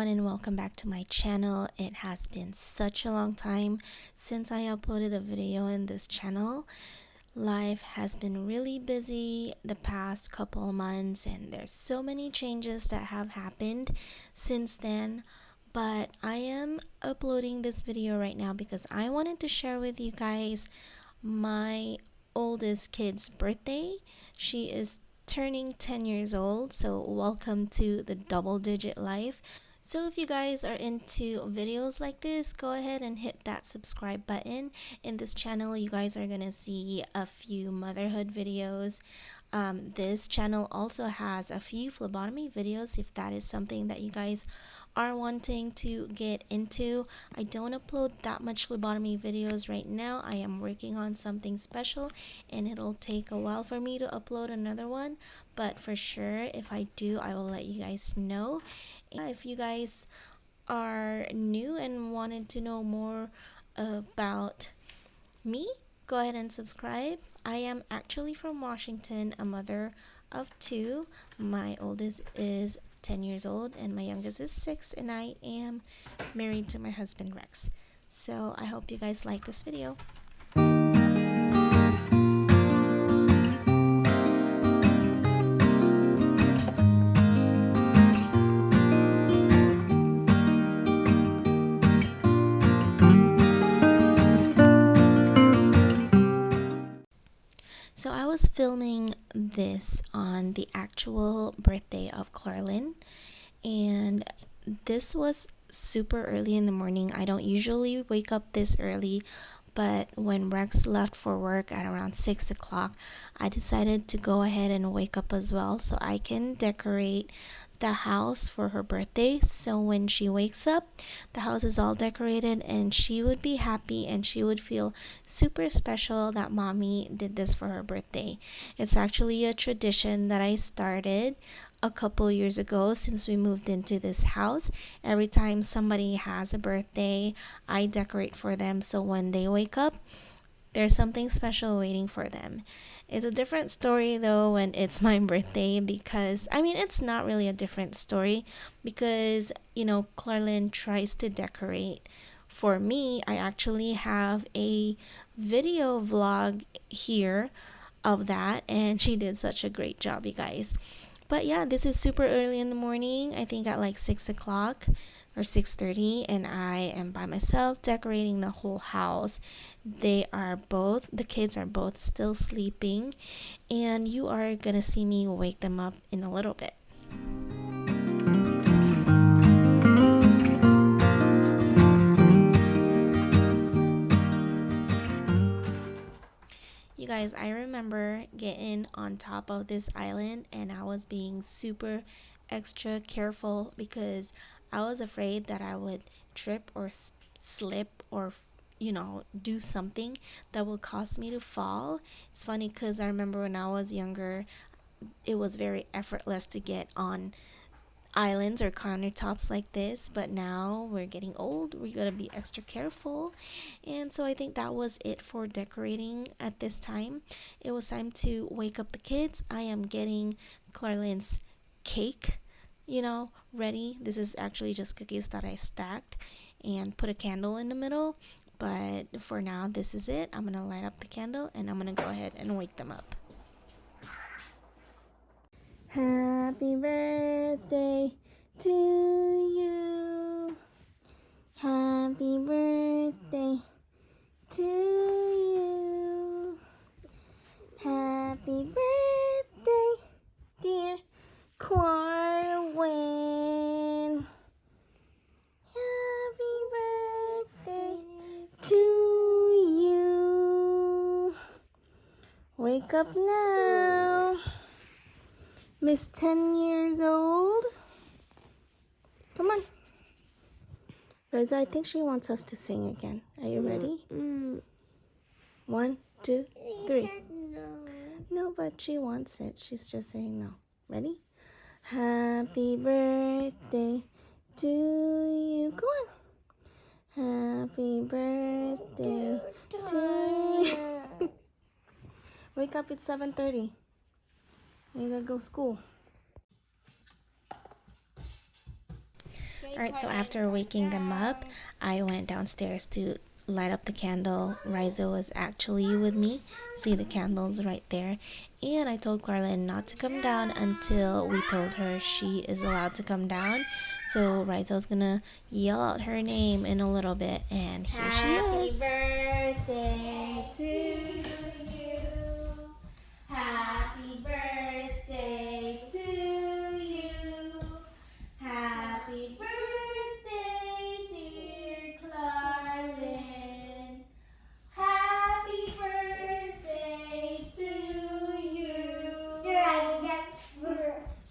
everyone, and welcome back to my channel. It has been such a long time since I uploaded a video in this channel. Life has been really busy the past couple of months, and there's so many changes that have happened since then. But I am uploading this video right now because I wanted to share with you guys my oldest kid's birthday. She is turning 10 years old, so welcome to the double digit life. So if you guys are into videos like this, go ahead and hit that subscribe button. In this channel, you guys are gonna see a few motherhood videos. This channel also has a few phlebotomy videos if that is something that you guys are wanting to get into. I don't upload that much phlebotomy videos right now. I am working on something special and it'll take a while for me to upload another one, but for sure if I do, I will let you guys know. If you guys are new and wanted to know more about me, go ahead and subscribe. I am actually from Washington, a mother of two. My oldest is 10 years old and my youngest is 6, and I am married to my husband Rex. So I hope you guys like this video. So I was filming this on the actual birthday of Clarlin, and this was super early in the morning. I don't usually wake up this early, but when Rex left for work at around 6 o'clock, I decided to go ahead and wake up as well so I can decorate the house for her birthday. So when she wakes up, the house is all decorated and she would be happy and she would feel super special that mommy did this for her birthday. It's actually a tradition that I started a couple years ago since we moved into this house. Every time somebody has a birthday, I decorate for them so when they wake up, there's something special waiting for them. It's a different story though when it's my birthday, because I mean it's not really a different story because Clarlin tries to decorate for me. I actually have a video vlog here of that and she did such a great job, you guys. But yeah, this is super early in the morning. I think at like 6 o'clock or 6:30, and I am by myself decorating the whole house. The kids are both still sleeping, and you are gonna see me wake them up in a little bit. You guys, I remember getting on top of this island and I was being super extra careful because I was afraid that I would trip or slip or do something that would cause me to fall. It's funny because I remember when I was younger, it was very effortless to get on islands or countertops like this, but now we're getting old, we gotta be extra careful. And so I think that was it for decorating at this time. It was time to wake up the kids. I am getting Clarlin's cake ready. This is actually just cookies that I stacked and put a candle in the middle, but for now this is it. I'm gonna light up the candle and I'm gonna go ahead and wake them up. Happy birthday to you. Happy birthday to you. Happy birthday, dear Corwin. Happy birthday to you. Wake up now, Miss 10 years old. Come on. Rosa, I think she wants us to sing again. Are you ready? 1, 2, 3. No, but she wants it. She's just saying no. Ready? Happy birthday to you. Come on. Happy birthday to you. Wake up, it's 7:30. You gotta go to school. Alright, so after waking them up, I went downstairs to light up the candle. Riza was actually with me. See the candles right there. And I told Clarlin not to come down until we told her she is allowed to come down. So Riza was gonna yell out her name in a little bit, and here she is. Happy birthday to you. Happy birthday to you. Happy birthday, dear Clarlin. Happy birthday to you.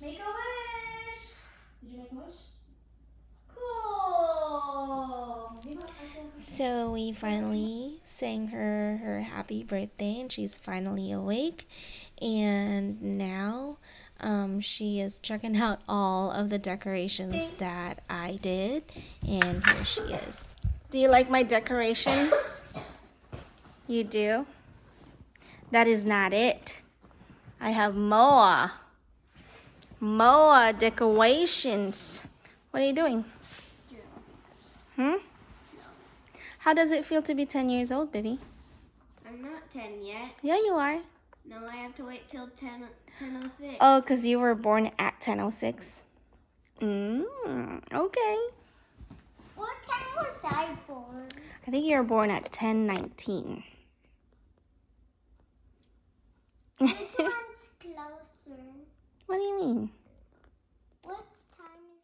Make a wish. Did you make a wish? Cool. So we finally sang her happy birthday, and she's finally awake. And now she is checking out all of the decorations that I did, and here she is. Do you like my decorations? You do? That is not it. I have more decorations. What are you doing? How does it feel to be 10 years old, baby? I'm not 10 yet. Yeah, you are. No, I have to wait till 10:06. Oh, because you were born at 10:06. Okay. What time was I born? I think you were born at 10:19. This one's closer. What do you mean? What time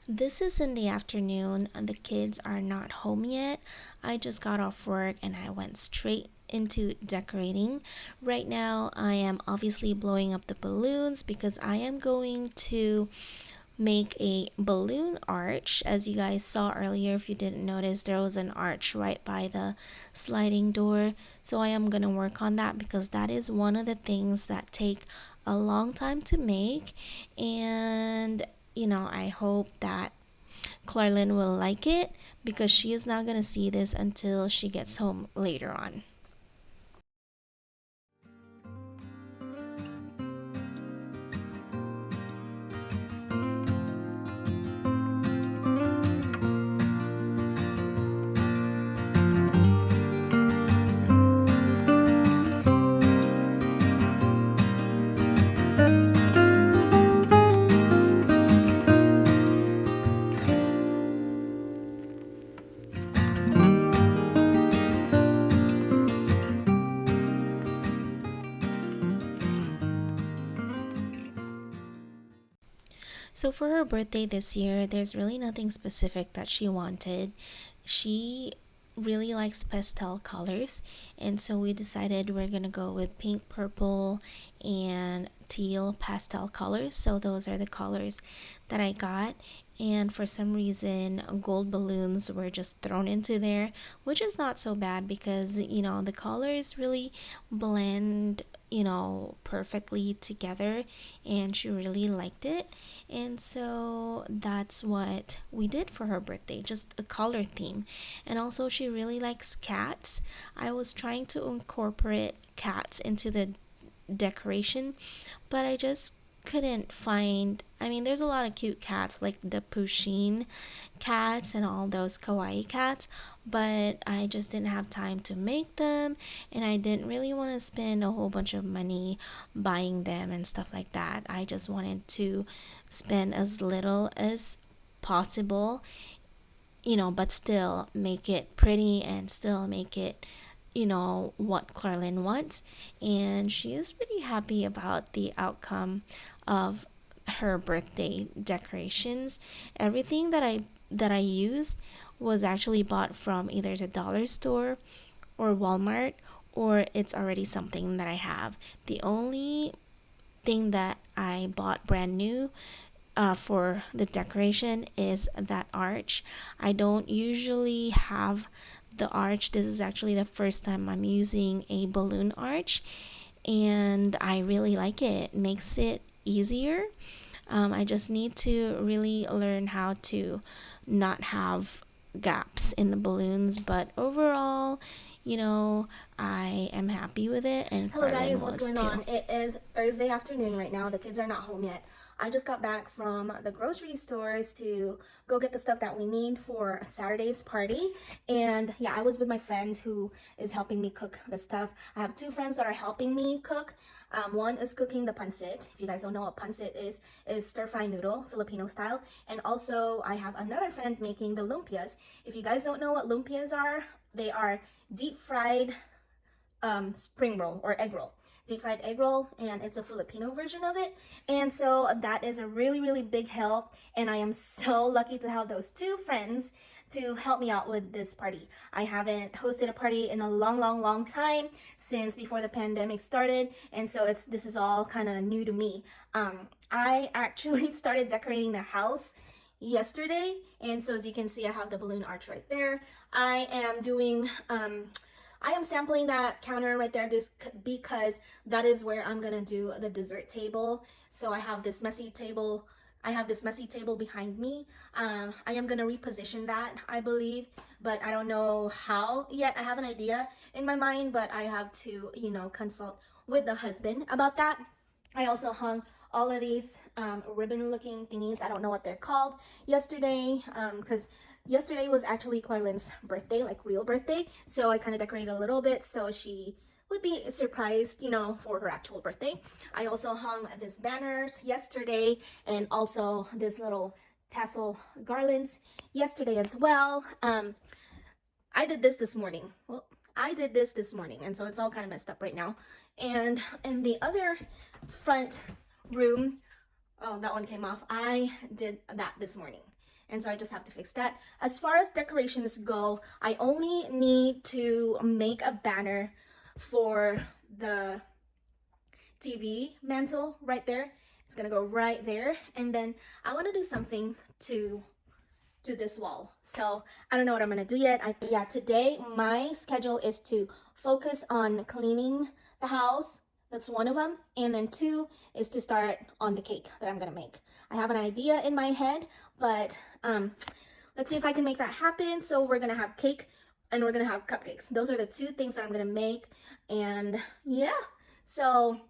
is This is in the afternoon, and the kids are not home yet. I just got off work and I went straight into decorating. Right now, I am obviously blowing up the balloons because I am going to make a balloon arch. As you guys saw earlier, if you didn't notice, there was an arch right by the sliding door. So I am gonna work on that because that is one of the things that take a long time to make. And you know, I hope that Clarlin will like it because she is not gonna see this until she gets home later on. So for her birthday this year, there's really nothing specific that she wanted. She really likes pastel colors, and so we decided we're gonna go with pink, purple, and teal pastel colors. So those are the colors that I got, and for some reason gold balloons were just thrown into there, which is not so bad because you know the colors really blend, you know, perfectly together, and she really liked it. And so that's what we did for her birthday, just a color theme. And also she really likes cats. I was trying to incorporate cats into the decoration, but I just couldn't find. I mean, there's a lot of cute cats like the Pusheen cats and all those kawaii cats, but I just didn't have time to make them, and I didn't really want to spend a whole bunch of money buying them and stuff like that. I just wanted to spend as little as possible, you know, but still make it pretty and still make it, you know, what Clarlin wants. And she is pretty happy about the outcome of her birthday decorations. Everything that I used was actually bought from either the dollar store or Walmart, or it's already something that I have. The only thing that I bought brand new for the decoration is that arch. I don't usually have the arch. This is actually the first time I'm using a balloon arch, and I really like it. It makes it easier. I just need to really learn how to not have gaps in the balloons, but overall, I am happy with it, and Hello Carlin guys, what's was going too. on? It is Thursday afternoon right now. The kids are not home yet. I just got back from the grocery stores to go get the stuff that we need for Saturday's party. And yeah, I was with my friend who is helping me cook the stuff. I have two friends that are helping me cook. One is cooking the pancit. If you guys don't know what pancit is stir-fry noodle, Filipino style. And also I have another friend making the lumpias. If you guys don't know what lumpias are, they are deep fried spring roll or egg roll, deep fried egg roll, and it's a Filipino version of it. And so that is a really big help, and I am so lucky to have those two friends to help me out with this party. I haven't hosted a party in a long time, since before the pandemic started, and so this is all kind of new to me. I actually started decorating the house yesterday, and so as you can see, I have the balloon arch right there. I am sampling that counter right there just because that is where I'm gonna do the dessert table. So I have this messy table. I have this messy table behind me. I am gonna reposition that, I believe, but I don't know how yet. I have an idea in my mind, but I have to, consult with the husband about that. I also hung all of these ribbon looking thingies. I don't know what they're called yesterday, because yesterday was actually Clarlin's birthday, like real birthday. So I kind of decorated a little bit so she would be surprised, for her actual birthday. I also hung this banners yesterday, and also this little tassel garlands yesterday as well. I did this morning. Well, I did this morning, and so it's all kind of messed up right now. And in the other front room, oh, that one came off. I did that this morning, and so I just have to fix that. As far as decorations go, I only need to make a banner for the TV mantle right there. It's gonna go right there, and then I want to do something to this wall. So I don't know what I'm gonna do yet. Yeah, today my schedule is to focus on cleaning the house. That's one of them. And then two is to start on the cake that I'm gonna make. I have an idea in my head, but let's see if I can make that happen. So we're gonna have cake and we're gonna have cupcakes. Those are the two things that I'm gonna make. And yeah, so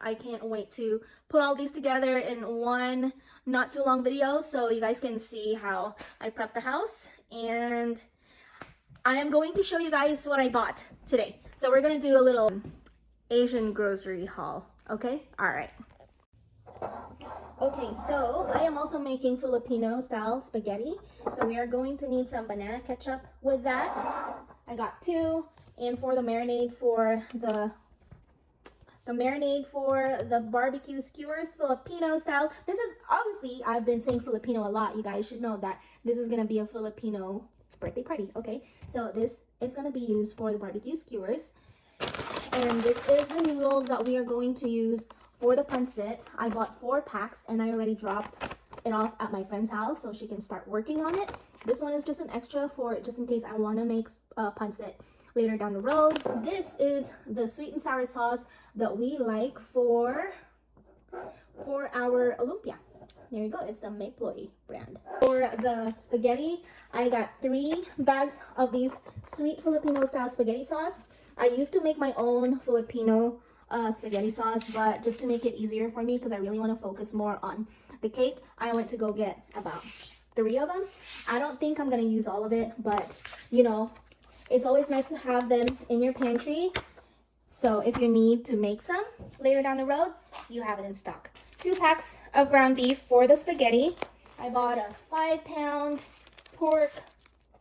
I can't wait to put all these together in one not too long video so you guys can see how I prep the house. And I am going to show you guys what I bought today. So we're gonna do a little Asian grocery haul, okay? All right. Okay, so I am also making Filipino style spaghetti. So we are going to need some banana ketchup with that. I got two, and for the marinade for the barbecue skewers, Filipino style. This is obviously, I've been saying Filipino a lot. You guys should know that this is gonna be a Filipino birthday party, okay? So this is gonna be used for the barbecue skewers. And this is the noodles that we are going to use for the pancit. I bought 4 packs and I already dropped it off at my friend's house so she can start working on it. This one is just an extra for just in case I want to make pancit later down the road. This is the sweet and sour sauce that we like for our lumpia. There you go. It's the Maploy brand. For the spaghetti, I got 3 bags of these sweet Filipino style spaghetti sauce. I used to make my own Filipino spaghetti sauce, but just to make it easier for me, because I really want to focus more on the cake, I went to go get about 3 of them. I don't think I'm going to use all of it, but it's always nice to have them in your pantry. So if you need to make some later down the road, you have it in stock. 2 packs of ground beef for the spaghetti. I bought a 5-pound pork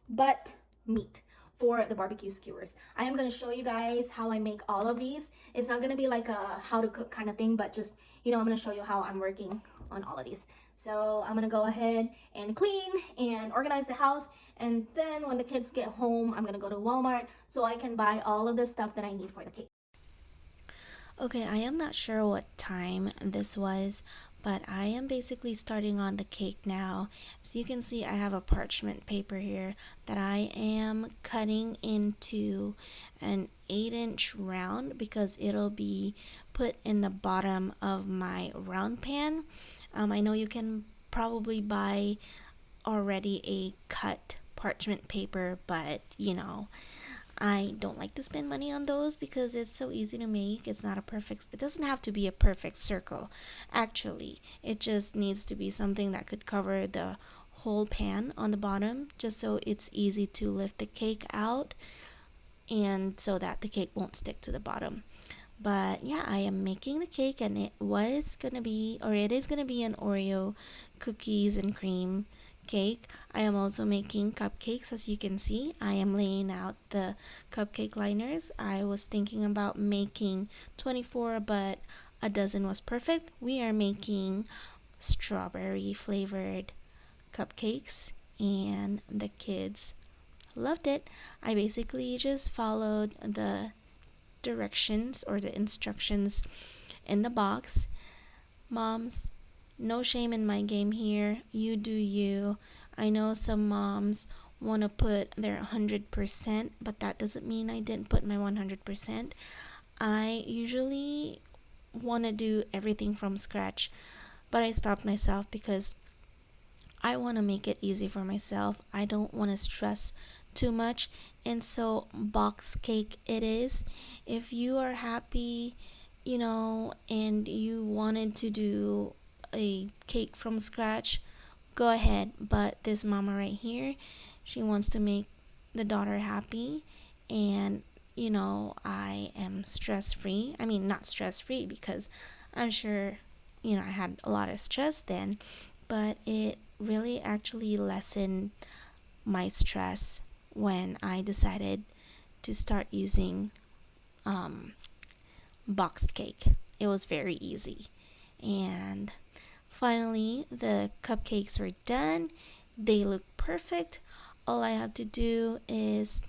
butt meat for the barbecue skewers. I am going to show you guys how I make all of these. It's not going to be like a how to cook kind of thing, but just, I'm going to show you how I'm working on all of these. So I'm going to go ahead and clean and organize the house. And then when the kids get home, I'm going to go to Walmart so I can buy all of the stuff that I need for the cake. Okay, I am not sure what time this was, but I am basically starting on the cake now. So you can see I have a parchment paper here that I am cutting into an 8-inch round because it'll be put in the bottom of my round pan. I know you can probably buy already a cut parchment paper, but I don't like to spend money on those because it's so easy to make. It's not a perfect, it doesn't have to be a perfect circle, actually. It just needs to be something that could cover the whole pan on the bottom, just so it's easy to lift the cake out and so that the cake won't stick to the bottom. But yeah, I am making the cake, and it was gonna be, or it is gonna be, an Oreo cookies and cream cake. I am also making cupcakes. As you can see, I am laying out the cupcake liners. I was thinking about making 24, but a dozen was perfect. We are making strawberry flavored cupcakes, and the kids loved it. I basically just followed the directions or the instructions in the box. Moms, no shame in my game here. You do you. I know some moms want to put their 100%, but that doesn't mean I didn't put my 100%. I usually want to do everything from scratch, but I stopped myself because I want to make it easy for myself. I don't want to stress too much. And so, box cake it is. If you are happy, and you wanted to do a cake from scratch, go ahead. But this mama right here, she wants to make the daughter happy. And, I am stress free. I mean, not stress free because I'm sure, I had a lot of stress then, but it really actually lessened my stress when I decided to start using boxed cake. It was very easy. And finally, the cupcakes were done. They look perfect. All I have to do is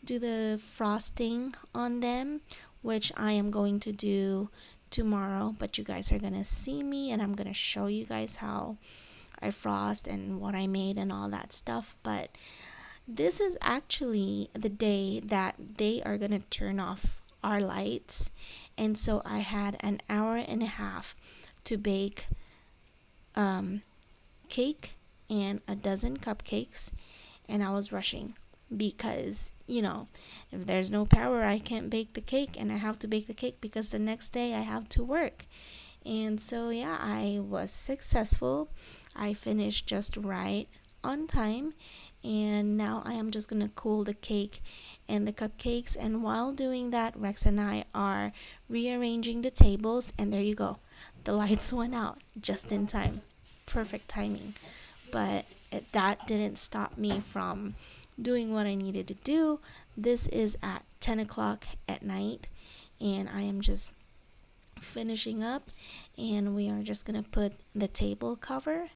do the frosting on them, which I am going to do tomorrow. But you guys are going to see me, and I'm going to show you guys how I frost and what I made and all that stuff. But this is actually the day that they are going to turn off our lights. And so I had an hour and a half to bake cake and a dozen cupcakes. And I was rushing because, if there's no power, I can't bake the cake. And I have to bake the cake because the next day I have to work. And so, yeah, I was successful. I finished just right on time. And now I am just going to cool the cake and the cupcakes. And while doing that, Rex and I are rearranging the tables. And there you go. The lights went out just in time. Perfect timing. But that didn't stop me from doing what I needed to do. This is at 10 o'clock at night. And I am just finishing up. And we are just going to put the table cover.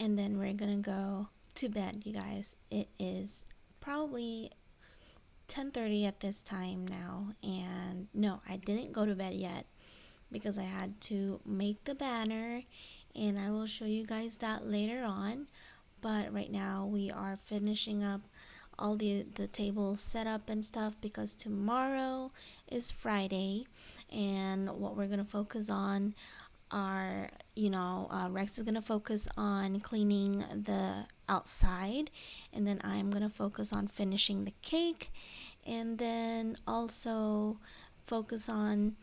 And then we're going to go to bed, you guys. It is probably 10:30 at this time now, and no, I didn't go to bed yet because I had to make the banner, and I will show you guys that later on. But right now we are finishing up all the table setup and stuff because tomorrow is Friday, and what we're gonna focus on are, Rex is gonna focus on cleaning the outside, and then I'm gonna focus on finishing the cake, and then also focus on,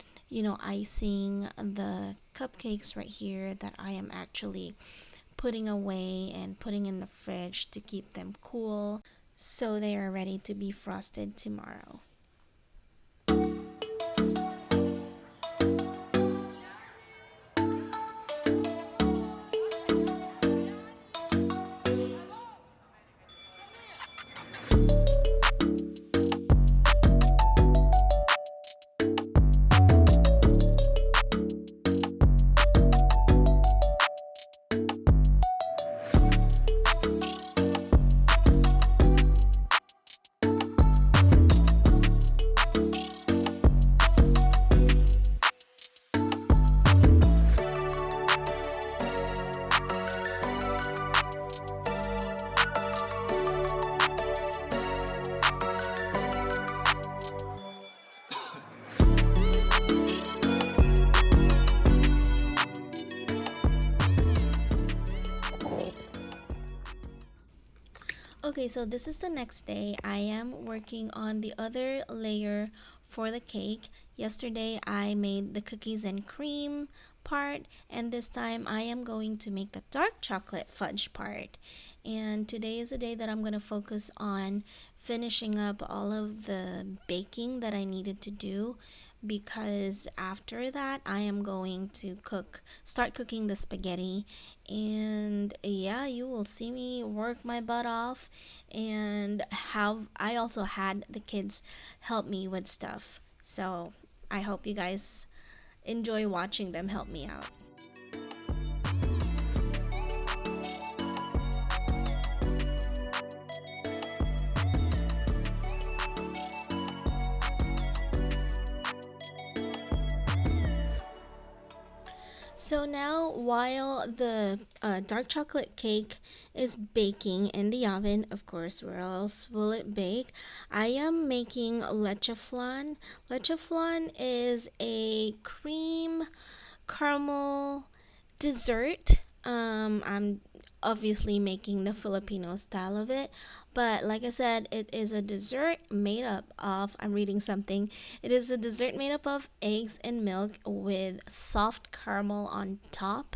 icing the cupcakes right here that I am actually putting away and putting in the fridge to keep them cool so they are ready to be frosted tomorrow. Okay, so this is the next day. I am working on the other layer for the cake. Yesterday I made the cookies and cream part, and this time I am going to make the dark chocolate fudge part. And today is the day that I'm going to focus on finishing up all of the baking that I needed to do, because after that I am going to start cooking the spaghetti. And yeah, you will see me work my butt off, and have I also had the kids help me with stuff. So I hope you guys enjoy watching them help me out. So now, while the dark chocolate cake is baking in the oven, of course, where else will it bake? I am making leche flan. Leche flan is a cream caramel dessert. I'm obviously making the Filipino style of it, but like I said, it is a dessert made up of, I'm reading something, it is a dessert made up of eggs and milk with soft caramel on top.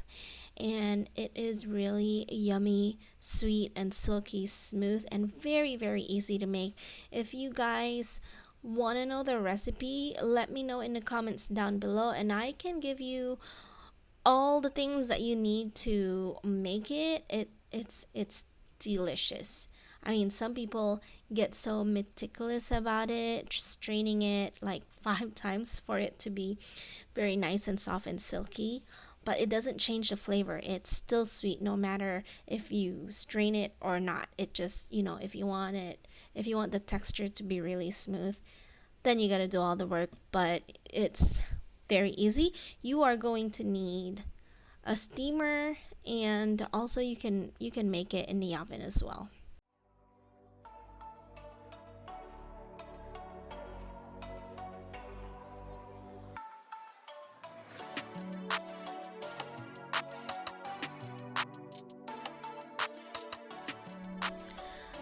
And it is really yummy, sweet, and silky smooth, and very, very easy to make. If you guys want to know the recipe, let me know in the comments down below, and I can give you all the things that you need to make it. It's delicious. I mean, some people get so meticulous about it, straining it like 5 times for it to be very nice and soft and silky. But it doesn't change the flavor. It's still sweet no matter if you strain it or not. It just, if you want it, if you want the texture to be really smooth, then you got to do all the work. But it's very easy. You are going to need a steamer, and also you can make it in the oven as well.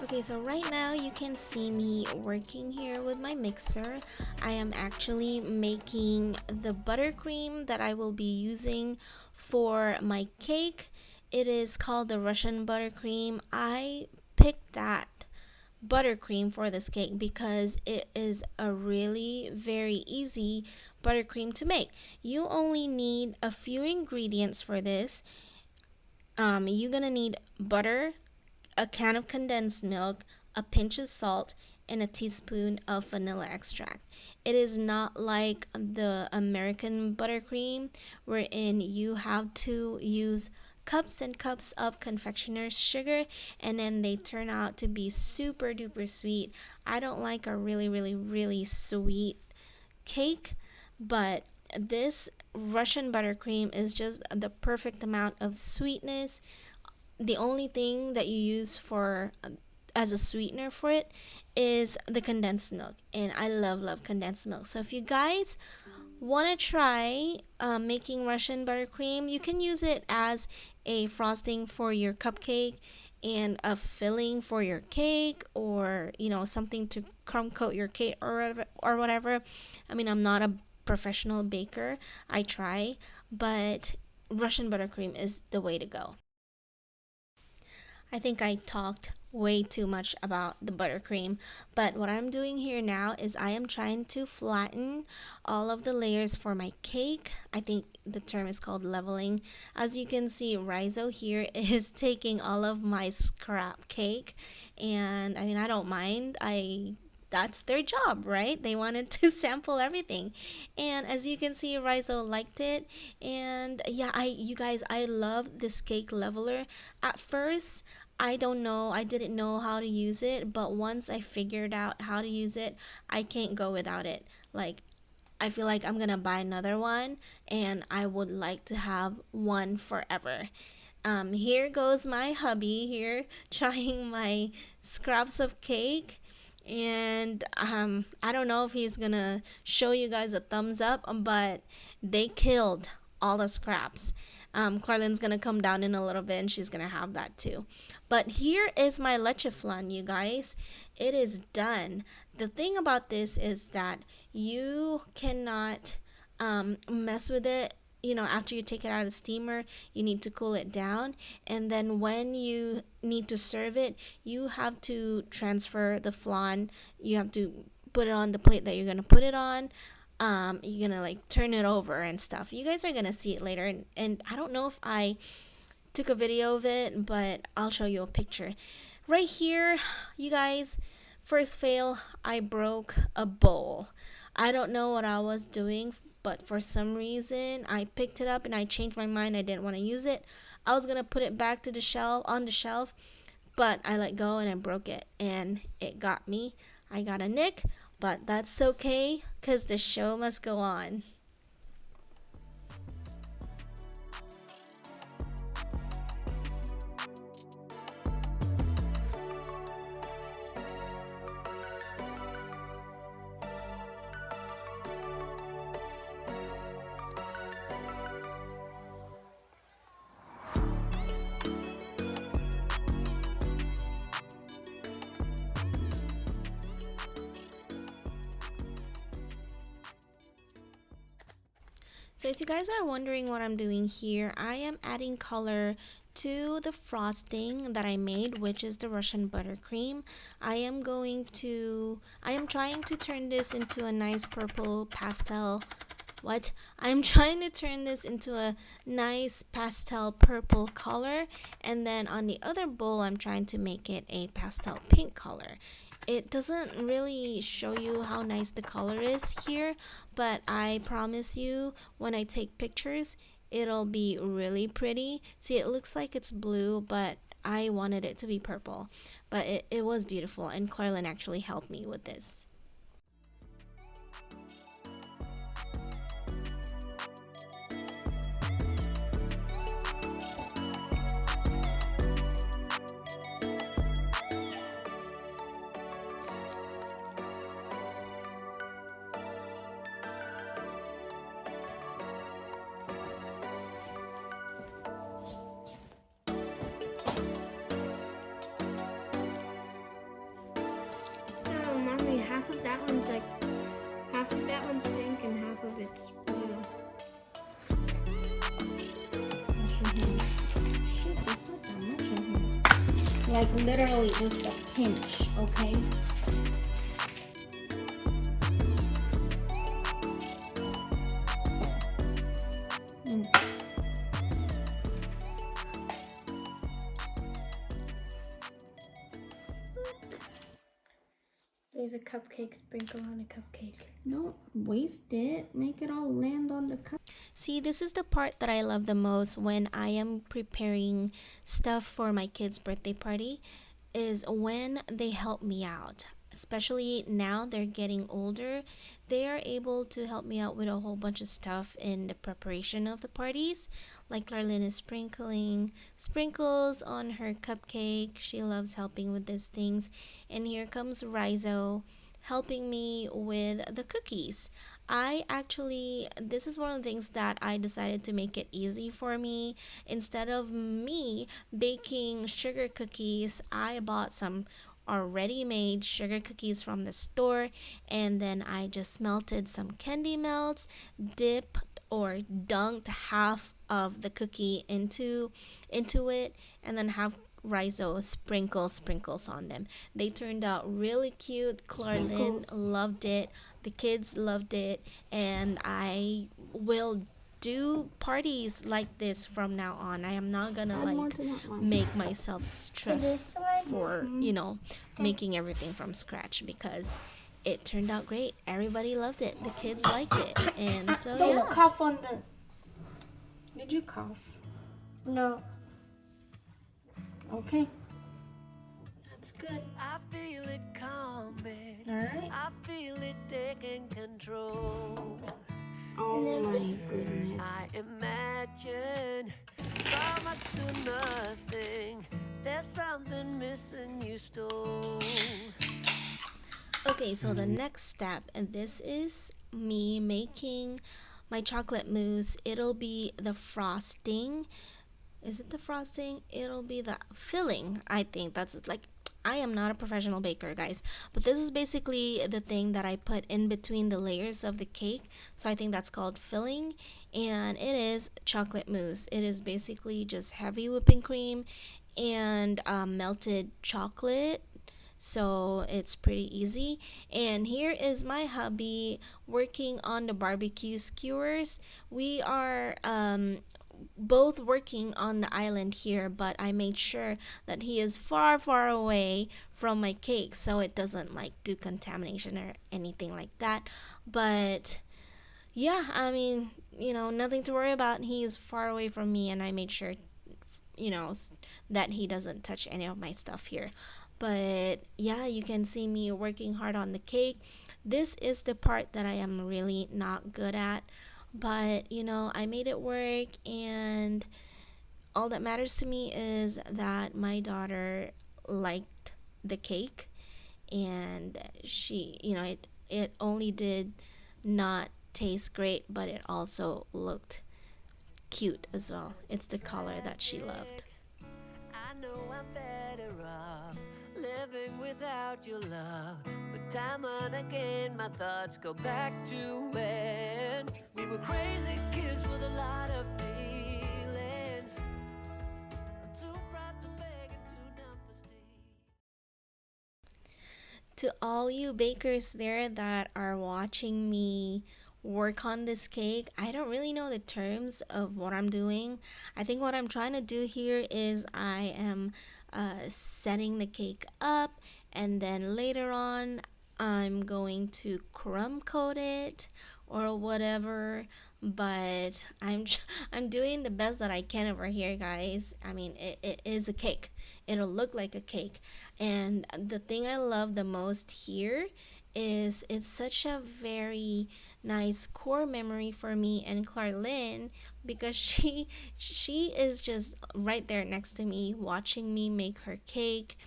Okay, so right now you can see me working here with my mixer. I am actually making the buttercream that I will be using for my cake. It is called the Russian buttercream. I picked that buttercream for this cake because it is a really very easy buttercream to make. You only need a few ingredients for this. You're gonna need butter, a can of condensed milk, a pinch of salt, and a teaspoon of vanilla extract. It is not like the American buttercream, wherein you have to use cups and cups of confectioner's sugar, and then they turn out to be super duper sweet. I don't like a really, really, really sweet cake, but this Russian buttercream is just the perfect amount of sweetness. The only thing that you use for as a sweetener for it is the condensed milk, and I love condensed milk. So if you guys want to try making Russian buttercream, you can use it as a frosting for your cupcake and a filling for your cake, or something to crumb coat your cake or whatever. I mean, I'm not a professional baker, I try, but Russian buttercream is the way to go. I think I talked way too much about the buttercream, but what I'm doing here now is I am trying to flatten all of the layers for my cake. I think the term is called leveling. As you can see, Rizo here is taking all of my scrap cake, and I mean, I don't mind. That's their job, right? They wanted to sample everything. And as you can see, Rizo liked it. And yeah, you guys, I love this cake leveler. At first, I didn't know how to use it, but once I figured out how to use it, I can't go without it. Like, I feel like I'm gonna buy another one, and I would like to have one forever. Here goes my hubby here trying my scraps of cake, and I don't know if he's gonna show you guys a thumbs up, but they killed all the scraps. Clarlin's gonna come down in a little bit and she's gonna have that too. But here is my leche flan, you guys. It is done. The thing about this is that you cannot mess with it. You know, after you take it out of the steamer, you need to cool it down. And then when you need to serve it, you have to transfer the flan. You have to put it on the plate that you're going to put it on. You're going to like turn it over and stuff. You guys are going to see it later. And I don't know if I took a video of it, but I'll show you a picture. Right here, you guys, first fail, I broke a bowl. I don't know what I was doing, but for some reason I picked it up and I changed my mind. I didn't want to use it. I was gonna put it back to the shelf on the shelf, but I let go and I broke it and it got me. I got a nick, but that's okay because the show must go on. So if you guys are wondering what I'm doing here, I am adding color to the frosting that I made, which is the Russian buttercream. I am trying to turn this into a nice purple pastel. I'm trying to turn this into a nice pastel purple color, and then on the other bowl I'm trying to make it a pastel pink color. It doesn't really show you how nice the color is here, but I promise you when I take pictures it'll be really pretty. See, it looks like it's blue, but I wanted it to be purple. But it was beautiful, and Clarlin actually helped me with this. Half of that one's half of that one's pink and half of it's blue. Shit, there's not that much in here. Like literally just a pinch, okay? There's a cupcake sprinkle on a cupcake. Don't waste it. Make it all land on the cup. See, this is the part that I love the most when I am preparing stuff for my kids' birthday party, is when they help me out. Especially now they're getting older, they are able to help me out with a whole bunch of stuff in the preparation of the parties. Like Clarlin is sprinkling sprinkles on her cupcake. She loves helping with these things. And here comes Rizo helping me with the cookies. This is one of the things that I decided to make it easy for me. Instead of me baking sugar cookies, I bought some already made sugar cookies from the store, and then I just melted some candy melts, dipped or dunked half of the cookie into it, and then have Rizo sprinkles on them. They turned out really cute. Clarlin loved it, the kids loved it, and I will do parties like this from now on. I am not gonna make myself stressed for making everything from scratch, because it turned out great. Everybody loved it, the kids liked it, and so Don't cough on the. Did you cough? No. Okay. That's good. I feel it coming. All right. I feel it taking control. Oh my goodness. I imagine so much to nothing. There's something missing you stole. Okay, so the next step, and this is me making my chocolate mousse, it'll be the frosting. Is it the frosting? It'll be the filling. I think that's like, I am not a professional baker, guys, but this is basically the thing that I put in between the layers of the cake. So I think that's called filling, and it is chocolate mousse. It is basically just heavy whipping cream and melted chocolate, so it's pretty easy. And here is my hubby working on the barbecue skewers. We are both working on the island here, but I made sure that he is far, far away from my cake so it doesn't like do contamination or anything like that. But yeah, I mean, nothing to worry about. He is far away from me, and I made sure, that he doesn't touch any of my stuff here. But yeah, you can see me working hard on the cake. This is the part that I am really not good at, but I made it work, and all that matters to me is that my daughter liked the cake, and she, it only did not taste great, but it also looked cute as well. It's the color that she loved. I know I'm better off living without your love. But time and again, my thoughts go back to when we were crazy kids with a lot of feelings. I'm too proud to beg and too dumb for stay. To all you bakers there that are watching me work on this cake, I don't really know the terms of what I'm doing. I think what I'm trying to do here is I am setting the cake up, and then later on I'm going to crumb coat it or whatever. But I'm doing the best that I can over here, guys. I mean, it is a cake. It'll look like a cake. And the thing I love the most here is it's such a very nice core memory for me and Clarlyn, because she is just right there next to me watching me make her cake,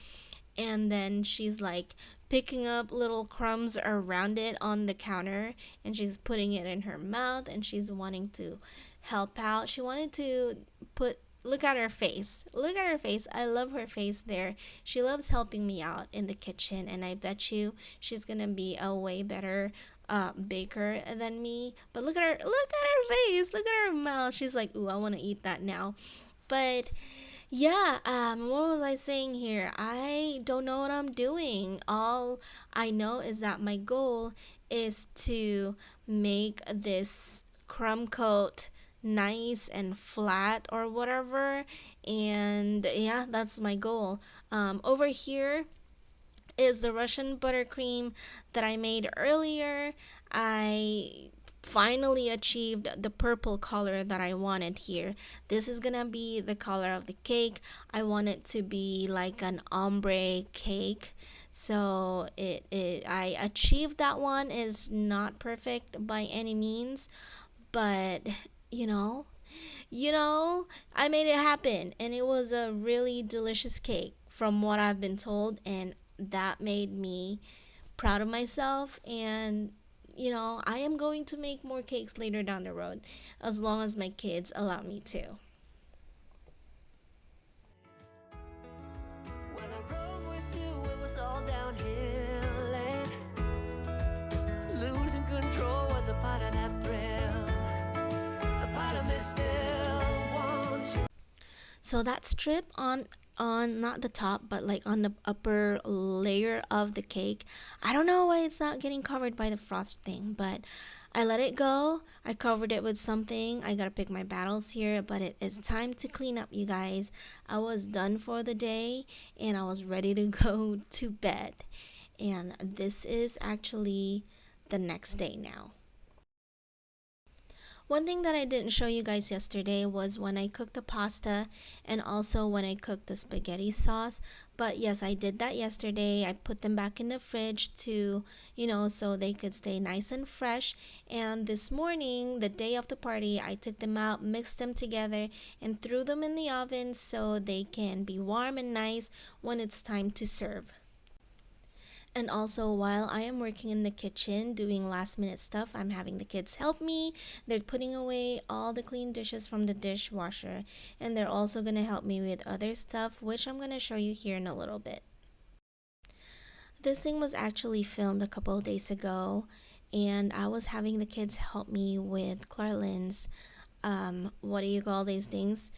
and then she's like picking up little crumbs around it on the counter, and she's putting it in her mouth, and she's wanting to help out. She wanted to put look at her face. Look at her face. I love her face there. She loves helping me out in the kitchen, and I bet you she's gonna be a way better baker than me. But look at her. Look at her face. Look at her mouth. She's like, ooh, I want to eat that now. But yeah, what was I saying here? I don't know what I'm doing. All I know is that my goal is to make this crumb coat nice and flat or whatever. And yeah, that's my goal. Over here is the Russian buttercream that I made earlier. I finally achieved the purple color that I wanted here. This is gonna be the color of the cake. I want it to be like an ombre cake. So I achieved that one. It's not perfect by any means, but you know, I made it happen, and it was a really delicious cake from what I've been told, and that made me proud of myself. And I am going to make more cakes later down the road, as long as my kids allow me to. When I rode with you, it was all downhill, and losing control was a part of that thrill. A part of me still wants you. So that strip on not the top, but like on the upper layer of the cake, I don't know why it's not getting covered by the frost thing, but I let it go. I covered it with something. I gotta pick my battles here, but it is time to clean up, you guys. I was done for the day, and I was ready to go to bed, and this is actually the next day now. One thing that I didn't show you guys yesterday was when I cooked the pasta, and also when I cooked the spaghetti sauce. But yes, I did that yesterday. I put them back in the fridge to, so they could stay nice and fresh. And this morning, the day of the party, I took them out, mixed them together, and threw them in the oven so they can be warm and nice when it's time to serve. And also, while I am working in the kitchen doing last minute stuff, I'm having the kids help me. They're putting away all the clean dishes from the dishwasher, and they're also going to help me with other stuff, which I'm going to show you here in a little bit. This thing was actually filmed a couple of days ago, and I was having the kids help me with Clarlin's, what do you call these things?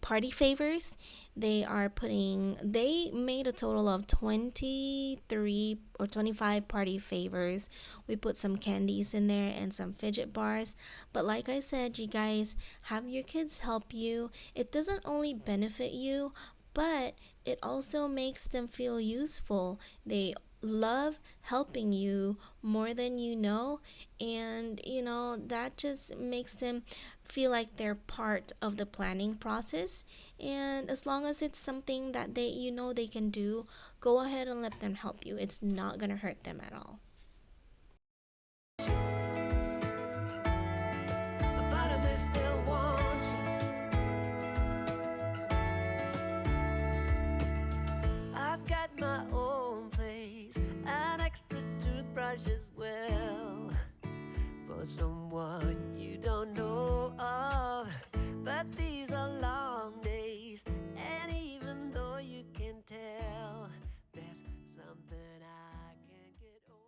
Party favors. They made a total of 23 or 25 party favors. We put some candies in there and some fidget bars. But like I said, you guys, have your kids help you. It doesn't only benefit you, but it also makes them feel useful. They love helping you more than you know, and that just makes them feel like they're part of the planning process. And as long as it's something that they can do, go ahead and let them help you. It's not going to hurt them at all. But I may still want you. I've got my own place, an extra toothbrush as well, for someone you don't know of. But these are long days, and even though you can tell, there's something I can't get over.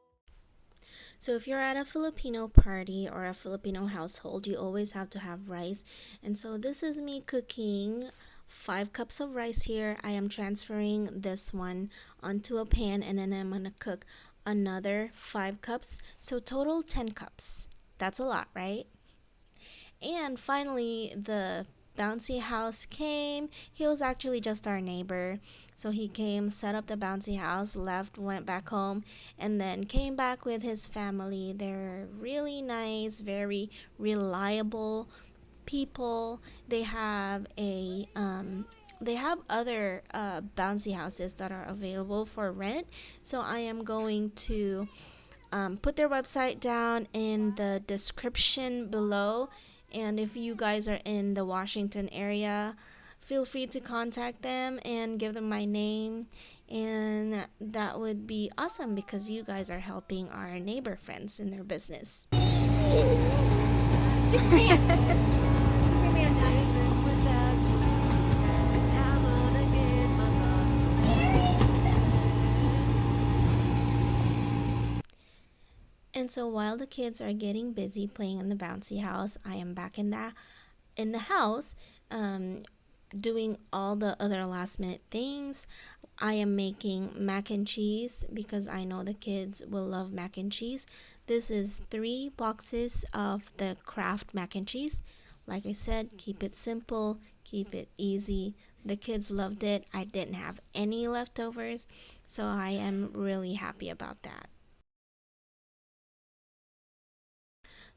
So if you're at a Filipino party or a Filipino household, you always have to have rice. And so this is me cooking 5 cups of rice here. I am transferring this one onto a pan, and then I'm gonna cook another 5 cups. So total 10 cups. That's a lot, right? And finally, the bouncy house came. He was actually just our neighbor. So he came, set up the bouncy house, left, went back home, and then came back with his family. They're really nice, very reliable people. They have other bouncy houses that are available for rent. So I am going to put their website down in the description below. And if you guys are in the Washington area, feel free to contact them and give them my name. And that would be awesome because you guys are helping our neighbor friends in their business. And so while the kids are getting busy playing in the bouncy house, I am back in the house, doing all the other last minute things. I am making mac and cheese because I know the kids will love mac and cheese. This is 3 boxes of the Kraft mac and cheese. Like I said, keep it simple, keep it easy. The kids loved it. I didn't have any leftovers, so I am really happy about that.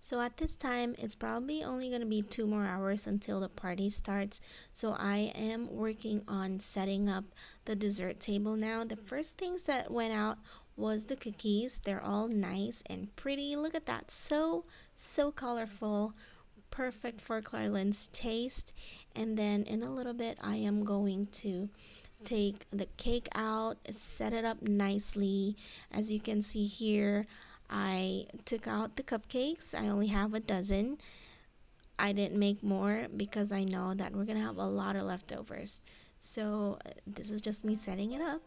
So at this time, it's probably only going to be 2 more hours until the party starts. So I am working on setting up the dessert table now. The first things that went out was the cookies. They're all nice and pretty. Look at that. So colorful. Perfect for Clarlin's taste. And then in a little bit, I am going to take the cake out, set it up nicely. As you can see here, I took out the cupcakes. I only have a dozen. I didn't make more because I know that we're gonna have a lot of leftovers. So this is just me setting it up.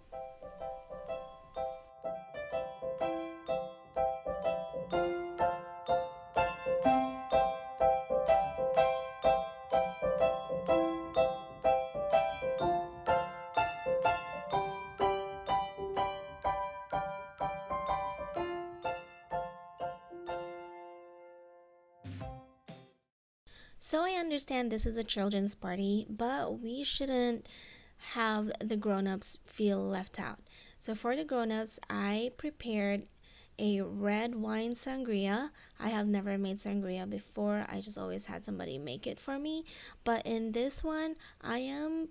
So I understand this is a children's party, but we shouldn't have the grown-ups feel left out. So for the grown-ups, I prepared a red wine sangria. I have never made sangria before. I just always had somebody make it for me. But in this one, I am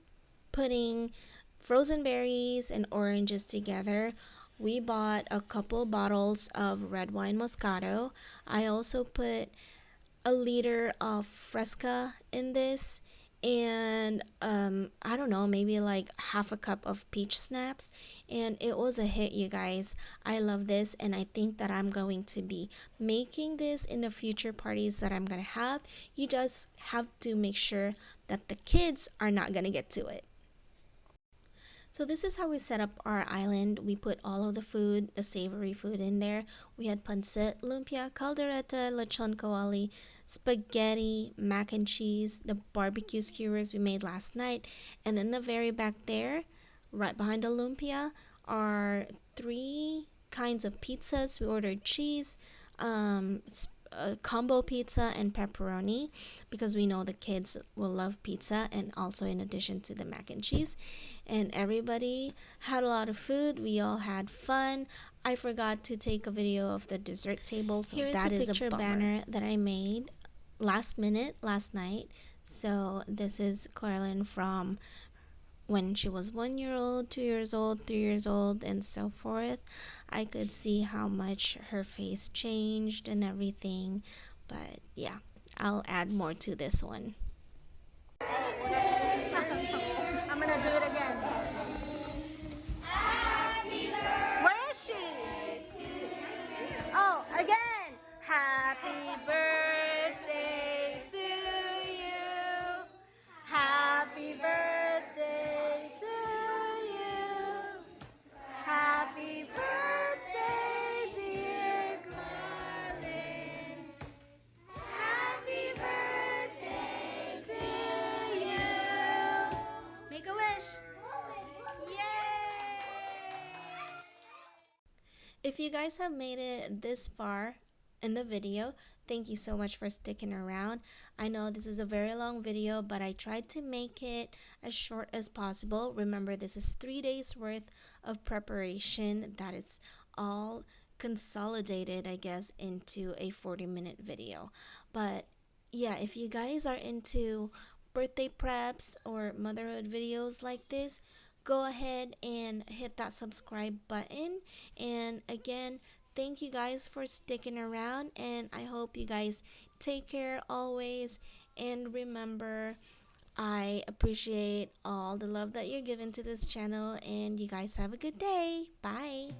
putting frozen berries and oranges together. We bought a couple bottles of red wine Moscato. I also put a liter of Fresca in this, and I don't know, maybe like half a cup of peach snaps, and it was a hit, you guys. I love this, and I think that I'm going to be making this in the future parties that I'm gonna have. You just have to make sure that the kids are not gonna get to it. So this is how we set up our island. We put all of the food, the savory food in there. We had pancit, lumpia, caldereta, lechon kawali, spaghetti, mac and cheese, the barbecue skewers we made last night. And then the very back there, right behind the lumpia, are three kinds of pizzas. We ordered cheese, combo pizza and pepperoni because we know the kids will love pizza, and also in addition to the mac and cheese. And everybody had a lot of food. We all had fun. I forgot to take a video of the dessert table, so Here is that the is picture a bummer. banner That I made last minute last night. So this is Clarlyn from when she was 1 year old, 2 years old, 3 years old, and so forth. I could see how much her face changed and everything. But yeah, I'll add more to this one. I'm gonna do it again. Where is she? Oh, again. Happy birthday to you. Happy birthday to you. Happy birthday, dear Carlin. Happy birthday to you. Make a wish. Yay! If you guys have made it this far in the video, thank you so much for sticking around. I know this is a very long video, but I tried to make it as short as possible. Remember, this is 3 days worth of preparation that is all consolidated, I guess, into a 40-minute video. But yeah, if you guys are into birthday preps or motherhood videos like this, go ahead and hit that subscribe button. And again, thank you guys for sticking around, and I hope you guys take care always. And remember, I appreciate all the love that you're giving to this channel, and you guys have a good day. Bye.